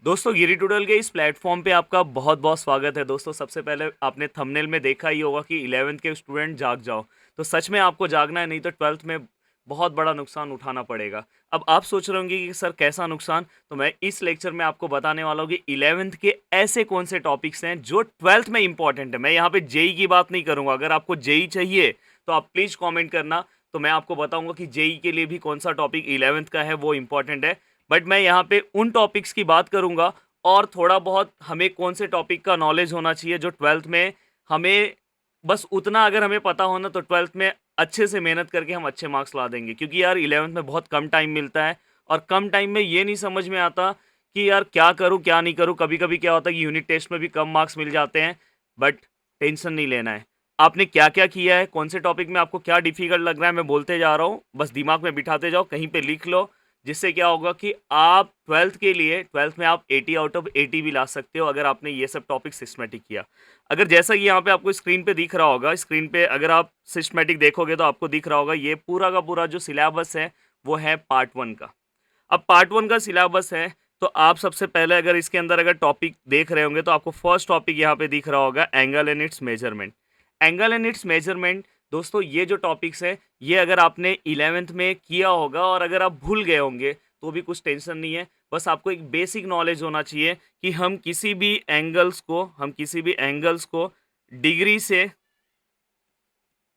दोस्तों गिरी ट्यूटोरियल के इस प्लेटफॉर्म पे आपका बहुत बहुत स्वागत है। दोस्तों सबसे पहले आपने थंबनेल में देखा ही होगा कि 11th के स्टूडेंट जाग जाओ। तो सच में आपको जागना है, नहीं तो 12th में बहुत बड़ा नुकसान उठाना पड़ेगा। अब आप सोच रहे होंगे कि सर कैसा नुकसान, तो मैं इस लेक्चर में आपको बताने वाला हूँ कि 11th के ऐसे कौन से टॉपिक्स हैं जो 12th में इंपॉर्टेंट है। मैं यहाँ पे जेई की बात नहीं करूँगा। अगर आपको जेई चाहिए तो आप प्लीज़ कॉमेंट करना, तो मैं आपको बताऊंगा कि जेई के लिए भी कौन सा टॉपिक 11th का है वो इंपॉर्टेंट है। बट मैं यहाँ पे उन टॉपिक्स की बात करूंगा और थोड़ा बहुत हमें कौन से टॉपिक का नॉलेज होना चाहिए जो 12th में हमें, बस उतना अगर हमें पता हो ना तो 12th में अच्छे से मेहनत करके हम अच्छे मार्क्स ला देंगे। क्योंकि यार 11th में बहुत कम टाइम मिलता है और कम टाइम में ये नहीं समझ में आता कि यार क्या करूँ क्या नहीं करूँ। कभी कभी क्या होता है कि यूनिट टेस्ट में भी कम मार्क्स मिल जाते हैं। बट टेंशन नहीं लेना है। आपने क्या क्या किया है, कौन से टॉपिक में आपको क्या डिफिकल्ट लग रहा है, मैं बोलते जा रहा हूँ, बस दिमाग में बिठाते जाओ, कहीं पे लिख लो। जिससे क्या होगा कि आप 12th के लिए 12th में आप 80 आउट ऑफ 80 भी ला सकते हो अगर आपने ये सब टॉपिक सिस्टमेटिक किया। अगर जैसा कि यहाँ पे आपको स्क्रीन पे दिख रहा होगा, स्क्रीन पे अगर आप सिस्टमेटिक देखोगे तो आपको दिख रहा होगा ये पूरा का पूरा जो सिलेबस है वो है पार्ट वन का। अब पार्ट वन का सिलेबस है, तो आप सबसे पहले अगर इसके अंदर अगर टॉपिक देख रहे होंगे तो आपको फर्स्ट टॉपिक यहाँ पे दिख रहा होगा angle and it's measurement. Angle and it's measurement, दोस्तों ये जो टॉपिक्स है ये अगर आपने 11th में किया होगा और अगर आप भूल गए होंगे तो भी कुछ टेंशन नहीं है। बस आपको एक बेसिक नॉलेज होना चाहिए कि हम किसी भी एंगल्स को डिग्री से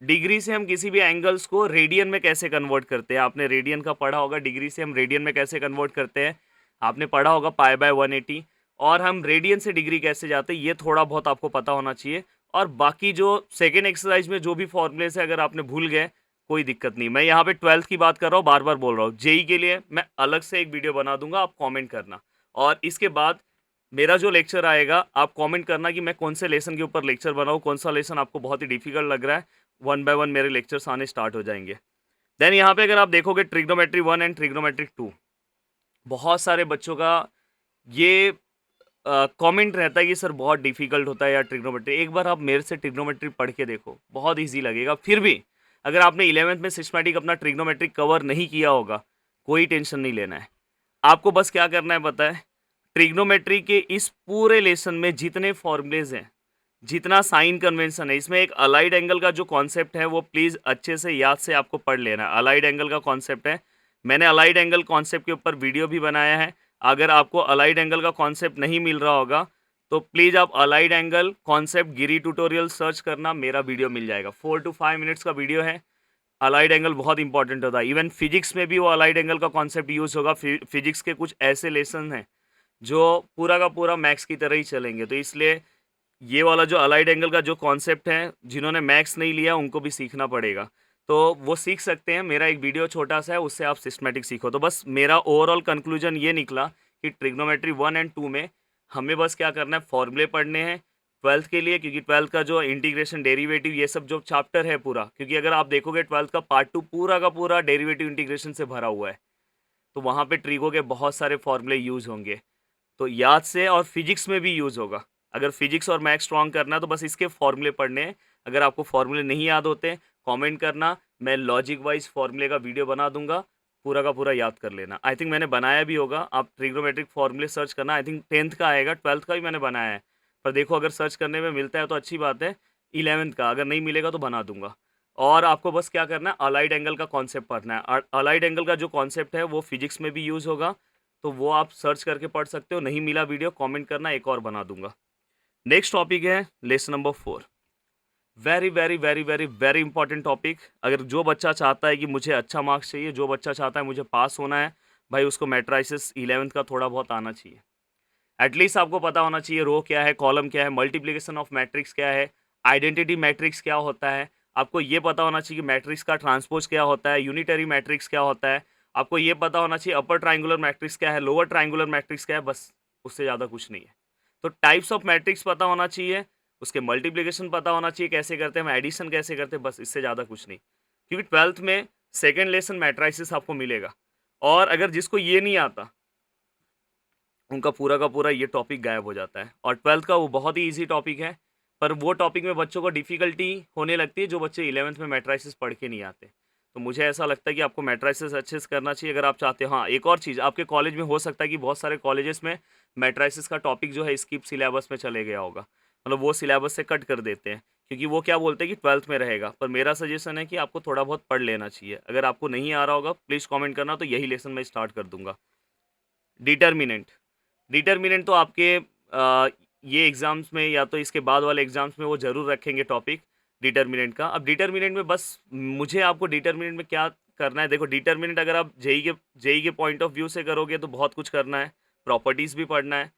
डिग्री से हम किसी भी एंगल्स को रेडियन में कैसे कन्वर्ट करते हैं। आपने रेडियन का पढ़ा होगा, डिग्री से हम रेडियन में कैसे कन्वर्ट करते हैं। आपने पढ़ा होगा पाई बाय 180। और हम रेडियन से डिग्री कैसे जाते हैं ये थोड़ा बहुत आपको पता होना चाहिए। और बाकी जो सेकेंड एक्सरसाइज में जो भी फॉर्मूलेस है अगर आपने भूल गए कोई दिक्कत नहीं। मैं यहाँ पे 12th की बात कर रहा हूँ, बार बार बोल रहा हूँ। जेई के लिए मैं अलग से एक वीडियो बना दूंगा, आप कॉमेंट करना। और इसके बाद मेरा जो लेक्चर आएगा आप कमेंट करना कि मैं कौन से लेसन के ऊपर लेक्चर बनाऊँ, कौन सा लेसन आपको बहुत ही डिफिकल्ट लग रहा है। वन बाय वन मेरे लेक्चर्स आने स्टार्ट हो जाएंगे। देन यहाँ पे अगर आप देखोगे ट्रिग्नोमेट्री 1 एंड ट्रिग्नोमेट्री 2, बहुत सारे बच्चों का ये कमेंट रहता है कि सर बहुत डिफिकल्ट होता है यार ट्रिग्नोमेट्री। एक बार आप मेरे से ट्रिग्नोमेट्री पढ़ के देखो, बहुत ईजी लगेगा। फिर भी अगर आपने 11th में सिस्टमैटिक अपना ट्रिग्नोमेट्री कवर नहीं किया होगा कोई टेंशन नहीं लेना है। आपको बस क्या करना है पता है, ट्रिग्नोमेट्री के इस पूरे लेसन में जितने फॉर्मूलेज हैं, जितना साइन कन्वेंशन है, इसमें एक अलाइड एंगल का जो कॉन्सेप्ट है वो प्लीज़ अच्छे से याद से आपको पढ़ लेना है। अलाइड एंगल का कॉन्सेप्ट है, मैंने अलाइड एंगल कॉन्सेप्ट के ऊपर वीडियो भी बनाया है। अगर आपको अलाइड एंगल का कॉन्सेप्ट नहीं मिल रहा होगा तो प्लीज़ आप अलाइड एंगल कॉन्सेप्ट गिरी ट्यूटोरियल सर्च करना, मेरा वीडियो मिल जाएगा। 4 to 5 मिनट्स का वीडियो है। अलाइड एंगल बहुत इंपॉर्टेंट होता है, इवन फिजिक्स में भी वो अलाइड एंगल का कॉन्सेप्ट यूज़ होगा। फिजिक्स के कुछ ऐसे लेसन हैं जो पूरा का पूरा मैथ्स की तरह ही चलेंगे, तो इसलिए ये वाला जो अलाइड एंगल का जो कॉन्सेप्ट है, जिन्होंने मैथ्स नहीं लिया उनको भी सीखना पड़ेगा। तो वो सीख सकते हैं, मेरा एक वीडियो छोटा-सा है उससे आप सिस्टमैटिक सीखो। तो बस मेरा ओवरऑल कंक्लूजन ये निकला कि ट्रिग्नोमेट्री 1 एंड 2 में हमें बस क्या करना है, फॉर्मूले पढ़ने हैं 12th के लिए। क्योंकि 12th का जो इंटीग्रेशन, डेरिवेटिव, ये सब जो चैप्टर है पूरा, क्योंकि अगर आप देखोगे 12th का पार्ट 2 पूरा का पूरा डेरिवेटिव इंटीग्रेशन से भरा हुआ है। तो वहाँ पे ट्रिगो के बहुत सारे फॉर्मूले यूज़ होंगे। तो याद से, और फिजिक्स में भी यूज़ होगा। अगर फिजिक्स और मैथ्स स्ट्रॉन्ग करना है तो बस इसके फॉर्मूले पढ़ने हैं। अगर आपको फॉर्मूले नहीं याद होते कमेंट करना, मैं लॉजिक वाइज फॉर्मूले का वीडियो बना दूंगा, पूरा का पूरा याद कर लेना। आई थिंक मैंने बनाया भी होगा, आप ट्रिग्नोमेट्रिक फॉर्मूले सर्च करना। आई थिंक 10th का आएगा, 12th का भी मैंने बनाया है। पर देखो अगर सर्च करने में मिलता है तो अच्छी बात है। 11th का अगर नहीं मिलेगा तो बना दूंगा। और आपको बस क्या करना है, अलाइड एंगल का कॉन्सेप्ट पढ़ना है। अलाइड एंगल का जो कॉन्सेप्ट है वो फिजिक्स में भी यूज़ होगा, तो वो आप सर्च करके पढ़ सकते हो। नहीं मिला वीडियो कमेंट करना, एक और बना दूंगा। नेक्स्ट टॉपिक है lesson number 4। Very very very very very important topic. अगर जो बच्चा चाहता है कि मुझे अच्छा मार्क्स चाहिए, जो बच्चा चाहता है मुझे पास होना है, भाई उसको मैट्राइसिस 11th का थोड़ा बहुत आना चाहिए। एटलीस्ट आपको पता होना चाहिए रो क्या है, कॉलम क्या है, मल्टीप्लिकेशन ऑफ मैट्रिक्स क्या है, आइडेंटिटी मैट्रिक्स क्या होता है। आपको ये पता होना चाहिए कि मैट्रिक्स का ट्रांसपोज क्या होता है, यूनिटरी मैट्रिक्स क्या होता है। आपको ये पता होना चाहिए अपर ट्राइंगुलर मैट्रिक्स क्या है, लोअर ट्राइंगुलर मैट्रिक्स क्या है, बस उससे ज़्यादा कुछ नहीं है। तो टाइप्स ऑफ मैट्रिक्स पता होना चाहिए, उसके मल्टीप्लिकेशन पता होना चाहिए कैसे करते हैं, हम एडिशन कैसे करते हैं, बस इससे ज़्यादा कुछ नहीं। क्योंकि 12th में सेकेंड लेसन मैट्राइसिस आपको मिलेगा। और अगर जिसको ये नहीं आता उनका पूरा का पूरा ये टॉपिक गायब हो जाता है। और 12th का वो बहुत ही ईजी टॉपिक है, पर वो टॉपिक में बच्चों को डिफ़िकल्टी होने लगती है जो बच्चे 11th में मैट्राइसिस पढ़ के नहीं आते। तो मुझे ऐसा लगता है कि आपको मैट्राइसिस अच्छे से करना चाहिए अगर आप चाहते हो। हाँ, एक और चीज़, आपके कॉलेज में हो सकता है कि बहुत सारे कॉलेजेस में मैट्राइसिस का टॉपिक जो है स्किप सिलेबस में चले गया होगा, मतलब वो सिलेबस से कट कर देते हैं क्योंकि वो क्या बोलते हैं कि 12th में रहेगा। पर मेरा सजेशन है कि आपको थोड़ा बहुत पढ़ लेना चाहिए। अगर आपको नहीं आ रहा होगा प्लीज़ कमेंट करना, तो यही लेसन मैं स्टार्ट कर दूंगा। डिटर्मिनेंट, डिटर्मिनेंट तो आपके ये एग्ज़ाम्स में या तो इसके बाद वाले एग्ज़ाम्स में वो ज़रूर रखेंगे टॉपिक डिटर्मिनेंट का। अब डिटर्मिनेंट में बस मुझे आपको डिटर्मिनेंट में क्या करना है, देखो डिटर्मिनेंट अगर आप जेईई के पॉइंट ऑफ व्यू से करोगे तो बहुत कुछ करना है, प्रॉपर्टीज़ भी पढ़ना है।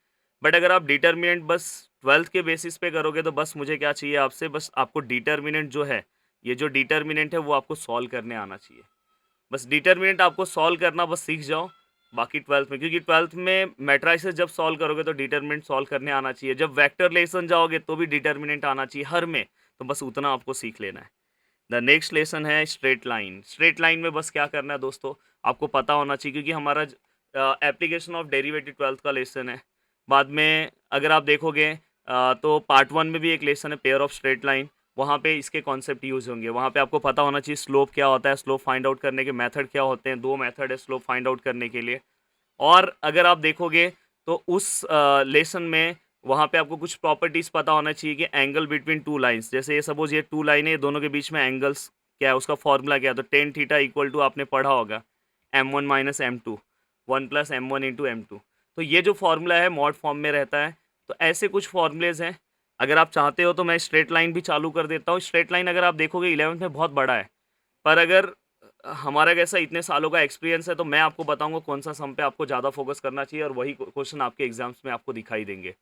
बट अगर आप डिटर्मिनेंट बस 12th के बेसिस पे करोगे तो बस मुझे क्या चाहिए आपसे, बस आपको डिटर्मिनेंट जो है, ये जो डिटर्मिनेंट है वो आपको सॉल्व करने आना चाहिए। बस डिटर्मिनेंट आपको सॉल्व करना बस सीख जाओ। बाकी 12th में, क्योंकि 12th में मैट्राइसेस जब सॉल्व करोगे तो डिटर्मिनेंट सॉल्व करने आना चाहिए। जब वेक्टर लेसन जाओगे तो भी डिटर्मिनेंट आना चाहिए हर में, तो बस उतना आपको सीख लेना है। द नेक्स्ट लेसन है स्ट्रेट लाइन। स्ट्रेट लाइन में बस क्या करना है दोस्तों, आपको पता होना चाहिए क्योंकि हमारा एप्लीकेशन ऑफ डेरिवेटिव 12th का लेसन है। बाद में अगर आप देखोगे तो पार्ट 1 में भी एक लेसन है पेयर ऑफ स्ट्रेट लाइन, वहाँ पे इसके कॉन्सेप्ट यूज़ होंगे। वहाँ पे आपको पता होना चाहिए स्लोप क्या होता है, स्लोप फाइंड आउट करने के मेथड क्या होते हैं। 2 मेथड है स्लोप फाइंड आउट करने के लिए। और अगर आप देखोगे तो उस लेसन में वहाँ पे आपको कुछ प्रॉपर्टीज़ पता होना चाहिए कि एंगल बिटवीन 2 लाइन्स, जैसे ये सपोज़ ये 2 लाइन है, ये दोनों के बीच में एंगल्स क्या है, उसका फॉर्मूला क्या है। तो टेन थीटा इक्वल टू आपने पढ़ा होगा m1 minus m2, 1 plus m1 into m2। तो ये जो फॉर्मूला है मॉड फॉर्म में रहता है। तो ऐसे कुछ फॉर्मूलेज़ हैं। अगर आप चाहते हो तो मैं स्ट्रेट लाइन भी चालू कर देता हूँ। स्ट्रेट लाइन अगर आप देखोगे 11th में बहुत बड़ा है, पर अगर हमारा कैसा इतने सालों का एक्सपीरियंस है तो मैं आपको बताऊंगा कौन सा सम पे आपको ज़्यादा फोकस करना चाहिए और वही क्वेश्चन आपके एग्जाम्स में आपको दिखाई देंगे।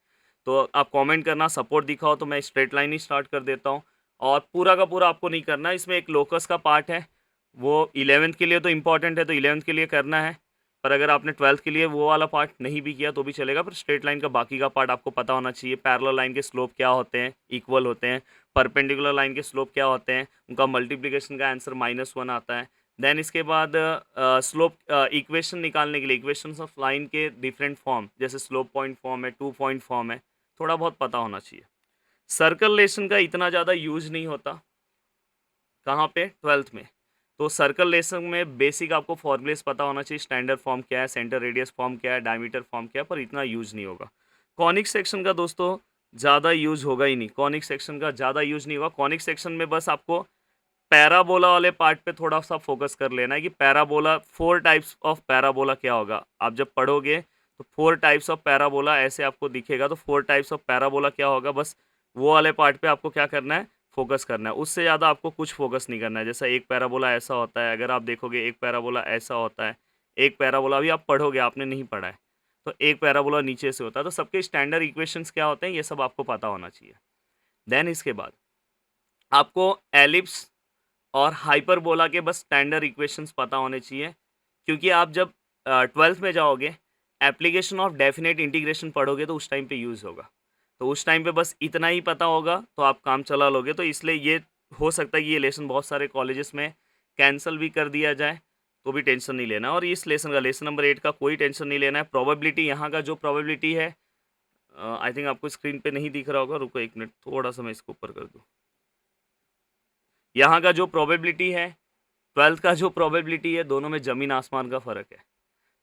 तो आप कमेंट करना, सपोर्ट दिखाओ, तो मैं स्ट्रेट लाइन ही स्टार्ट कर देता हूँ। और पूरा का पूरा आपको नहीं करना, इसमें एक लोकस का पार्ट है, वो 11th के लिए तो इम्पॉर्टेंट है, तो 11th के लिए करना है। पर अगर आपने 12th के लिए वो वाला पार्ट नहीं भी किया तो भी चलेगा, पर स्ट्रेट लाइन का बाकी का पार्ट आपको पता होना चाहिए। पैरेलल लाइन के स्लोप क्या होते हैं, इक्वल होते हैं। परपेंडिकुलर लाइन के स्लोप क्या होते हैं, उनका मल्टीप्लिकेशन का आंसर -1 आता है। देन इसके बाद स्लोप इक्वेशन निकालने के लिए इक्वेशंस ऑफ लाइन के डिफरेंट फॉर्म, जैसे स्लोप पॉइंट फॉर्म है, 2 पॉइंट फॉर्म है, थोड़ा बहुत पता होना चाहिए। सर्कल लेसन का इतना ज़्यादा यूज नहीं होता, कहाँ पे, 12th में। तो सर्कल लेसन में बेसिक आपको फॉर्मूलेस पता होना चाहिए, स्टैंडर्ड फॉर्म क्या है, सेंटर रेडियस फॉर्म क्या है, डायमीटर फॉर्म क्या है, पर इतना यूज नहीं होगा। कॉनिक सेक्शन का दोस्तों ज़्यादा यूज होगा ही नहीं, कॉनिक सेक्शन का ज़्यादा यूज नहीं होगा। कॉनिक सेक्शन में बस आपको पैराबोला वाले पार्ट पे थोड़ा सा फोकस कर लेना है कि पैराबोला, 4 टाइप्स ऑफ पैराबोला क्या होगा। आप जब पढ़ोगे तो 4 टाइप्स ऑफ पैराबोला ऐसे आपको दिखेगा, तो 4 टाइप्स ऑफ पैराबोला क्या होगा, बस वो वाले पार्ट पे आपको क्या करना है, फोकस करना है। उससे ज़्यादा आपको कुछ फोकस नहीं करना है। जैसा एक पैराबोला ऐसा होता है, अगर आप देखोगे एक पैराबोला ऐसा होता है, एक पैराबोला भी आप पढ़ोगे, आपने नहीं पढ़ा है, तो एक पैराबोला नीचे से होता है। तो सबके स्टैंडर्ड इक्वेशंस क्या होते हैं ये सब आपको पता होना चाहिए। देन इसके बाद आपको एलिप्स और हाइपरबोला के बस स्टैंडर्ड इक्वेशंस पता होने चाहिए, क्योंकि आप जब 12th में जाओगे एप्लीकेशन ऑफ डेफिनेट इंटीग्रेशन पढ़ोगे तो उस टाइम पे यूज़ होगा। तो उस टाइम पे बस इतना ही पता होगा तो आप काम चला लोगे। तो इसलिए ये हो सकता है कि ये लेसन बहुत सारे कॉलेजेस में कैंसिल भी कर दिया जाए, तो भी टेंशन नहीं लेना। और इस लेसन का, लेसन नंबर 8 का कोई टेंशन नहीं लेना है। प्रोबेबिलिटी, यहाँ का जो प्रोबेबिलिटी है, आई थिंक आपको स्क्रीन पे नहीं दिख रहा होगा, रुको एक मिनट, थोड़ा सा मैं इसको ऊपर कर दूँ। यहाँ का जो प्रोबेबिलिटी है, 12th का जो प्रोबेबिलिटी है, दोनों में ज़मीन आसमान का फ़र्क है।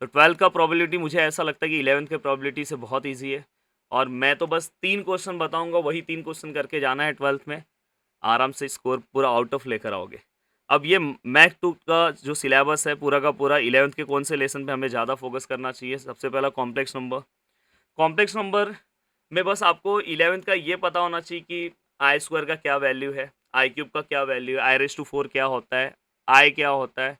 तो 12th का प्रोबेबिलिटी मुझे ऐसा लगता है कि 11th के प्रोबेबिलिटी से बहुत ईजी है। और मैं तो बस 3 क्वेश्चन बताऊंगा, वही 3 क्वेश्चन करके जाना है 12th में, आराम से स्कोर पूरा आउट ऑफ लेकर आओगे। अब ये मैथ 2 का जो सिलेबस है पूरा का पूरा, 11th के कौन से लेसन पे हमें ज़्यादा फोकस करना चाहिए। सबसे पहला कॉम्प्लेक्स नंबर। कॉम्प्लेक्स नंबर में बस आपको 11th का ये पता होना चाहिए कि आई स्क्वायर का क्या वैल्यू है, आई क्यूब का क्या वैल्यू है, i⁴ क्या होता है, आई क्या होता है,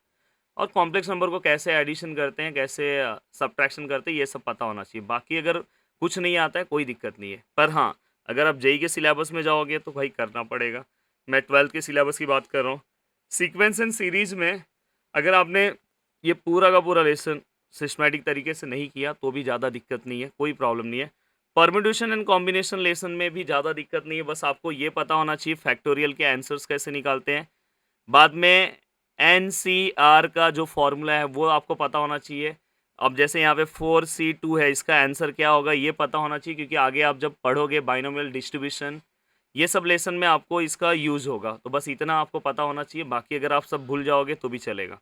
और कॉम्प्लेक्स नंबर को कैसे एडिशन करते हैं, कैसे सब्ट्रैक्शन करते हैं, ये सब पता होना चाहिए। बाकी अगर कुछ नहीं आता है कोई दिक्कत नहीं है। पर हाँ, अगर आप जेईई के सिलेबस में जाओगे तो भाई करना पड़ेगा। मैं 12th के सिलेबस की बात कर रहा हूँ। सीक्वेंस एंड सीरीज में अगर आपने ये पूरा का पूरा लेसन सिस्टमैटिक तरीके से नहीं किया तो भी ज़्यादा दिक्कत नहीं है, कोई प्रॉब्लम नहीं है। परम्यूटेशन एंड कॉम्बिनेशन लेसन में भी ज़्यादा दिक्कत नहीं है, बस आपको ये पता होना चाहिए फैक्टोरियल के आंसर्स कैसे निकालते हैं। बाद में एनसीआर का जो फॉर्मूला है वो आपको पता होना चाहिए। अब जैसे यहाँ पे 4C2 है, इसका आंसर क्या होगा ये पता होना चाहिए, क्योंकि आगे आप जब पढ़ोगे बाइनोमियल डिस्ट्रीब्यूशन, ये सब लेसन में आपको इसका यूज़ होगा। तो बस इतना आपको पता होना चाहिए, बाकी अगर आप सब भूल जाओगे तो भी चलेगा।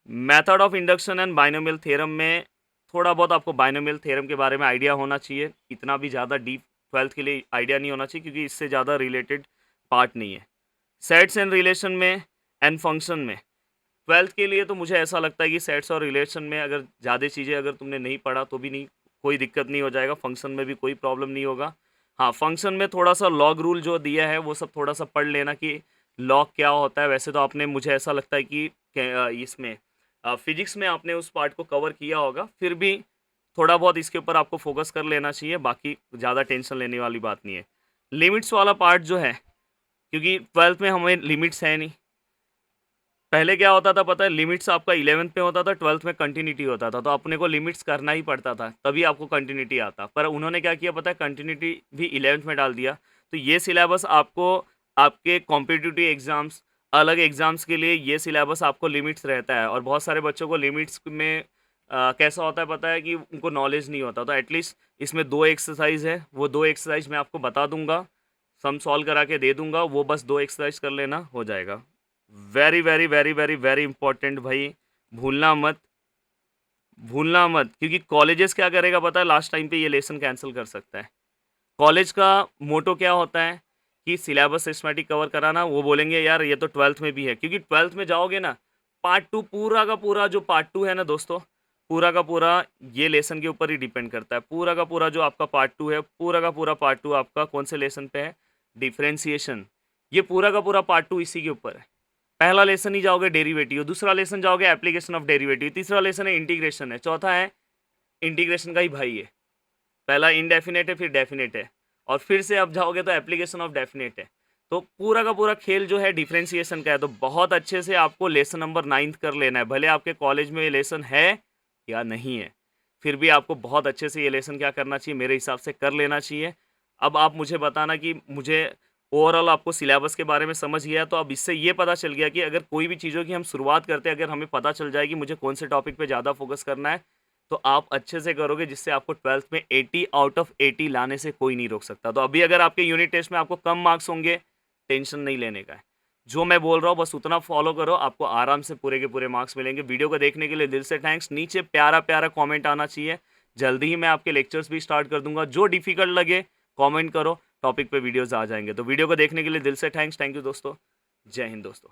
Method of induction and binomial theorem में थोड़ा बहुत आपको बाइनोमियल थ्योरम के बारे में आइडिया होना चाहिए, इतना भी ज़्यादा डीप 12th के लिए आइडिया नहीं होना चाहिए क्योंकि इससे ज़्यादा रिलेटेड पार्ट नहीं है। सेट्स एंड रिलेशन में एंड फंक्शन में 12th के लिए तो मुझे ऐसा लगता है कि सेट्स और रिलेशन में अगर ज़्यादा चीज़ें अगर तुमने नहीं पढ़ा तो भी नहीं, कोई दिक्कत नहीं हो जाएगा, फंक्शन में भी कोई प्रॉब्लम नहीं होगा। हाँ, फंक्शन में थोड़ा-सा लॉग रूल जो दिया है वो सब थोड़ा-सा पढ़ लेना कि लॉग क्या होता है। वैसे तो आपने, मुझे ऐसा लगता है कि इसमें फिजिक्स में आपने उस पार्ट को कवर किया होगा, फिर भी थोड़ा बहुत इसके ऊपर आपको फोकस कर लेना चाहिए, बाकी ज़्यादा टेंशन लेने वाली बात नहीं है। लिमिट्स वाला पार्ट जो है, क्योंकि 12th में हमें लिमिट्स है नहीं। पहले क्या होता था पता है, लिमिट्स आपका 11th में होता था, 12th में कंटिन्यूटी होता था, तो अपने को लिमिट्स करना ही पड़ता था, तभी आपको कंटिन्यूटी आता। पर उन्होंने क्या किया पता है, कंटिन्यूटी भी 11th में डाल दिया। तो ये सिलेबस आपको आपके कॉम्पिटिटिव एग्ज़ाम्स, अलग एग्ज़ाम्स के लिए ये सिलेबस आपको लिमिट्स रहता है। और बहुत सारे बच्चों को लिमिट्स में कैसा होता है पता है कि उनको नॉलेज नहीं होता। तो एटलीस्ट इसमें 2 एक्सरसाइज़ है, वो 2 एक्सरसाइज़ मैं आपको बता दूँगा, सम सॉल्व करा के दे दूँगा, वो बस 2 एक्सरसाइज़ कर लेना, हो जाएगा। Very very very very very important भाई, भूलना मत, भूलना मत, क्योंकि कॉलेजेस क्या करेगा पता है, लास्ट टाइम पे ये लेसन कैंसिल कर सकता है। कॉलेज का मोटो क्या होता है कि सिलेबस सिस्टमैटिक कवर कराना, वो बोलेंगे यार ये तो 12th में भी है, क्योंकि 12th में जाओगे ना, पार्ट 2 पूरा का पूरा जो पार्ट 2 है ना दोस्तों, पूरा का पूरा ये लेसन के ऊपर ही डिपेंड करता है। पूरा का पूरा जो आपका पार्ट 2 है, पूरा का पूरा पार्ट 2 आपका कौन से लेसन पे है, डिफरेंशिएशन। ये पूरा का पूरा पार्ट 2 इसी के ऊपर है। पहला लेसन ही जाओगे डेरिवेटिव, दूसरा लेसन जाओगे एप्लीकेशन ऑफ डेरिवेटिव, तीसरा लेसन है इंटीग्रेशन है, चौथा है इंटीग्रेशन का ही भाई है। पहला इनडेफिनेट है, फिर डेफिनेट है, और फिर से अब जाओगे तो एप्लीकेशन ऑफ डेफिनेट है। तो पूरा का पूरा खेल जो है डिफरेंशिएशन का है। तो बहुत अच्छे से आपको लेसन नंबर 9th कर लेना है, भले आपके कॉलेज में ये लेसन है या नहीं है, फिर भी आपको बहुत अच्छे से ये लेसन क्या करना चाहिए, मेरे हिसाब से कर लेना चाहिए। अब आप मुझे बताना कि मुझे ओवरऑल आपको सिलेबस के बारे में समझ गया, तो अब इससे ये पता चल गया कि अगर कोई भी चीज़ों की हम शुरुआत करते हैं, अगर हमें पता चल जाए कि मुझे कौन से टॉपिक पे ज़्यादा फोकस करना है, तो आप अच्छे से करोगे, जिससे आपको 12th में 80 आउट ऑफ 80 लाने से कोई नहीं रोक सकता। तो अभी अगर आपके यूनिट टेस्ट में आपको कम मार्क्स होंगे, टेंशन नहीं लेने का है। जो मैं बोल रहा हूँ बस उतना फॉलो करो, आपको आराम से पूरे के पूरे मार्क्स मिलेंगे। वीडियो को देखने के लिए दिल से थैंक्स। नीचे प्यारा प्यारा कमेंट आना चाहिए। जल्दी ही मैं आपके लेक्चर्स भी स्टार्ट कर दूंगा। जो डिफिकल्ट लगे कमेंट करो, टॉपिक पे वीडियोस आ जाएंगे। तो वीडियो को देखने के लिए दिल से थैंक्स। थैंक यू दोस्तों। जय हिंद दोस्तों।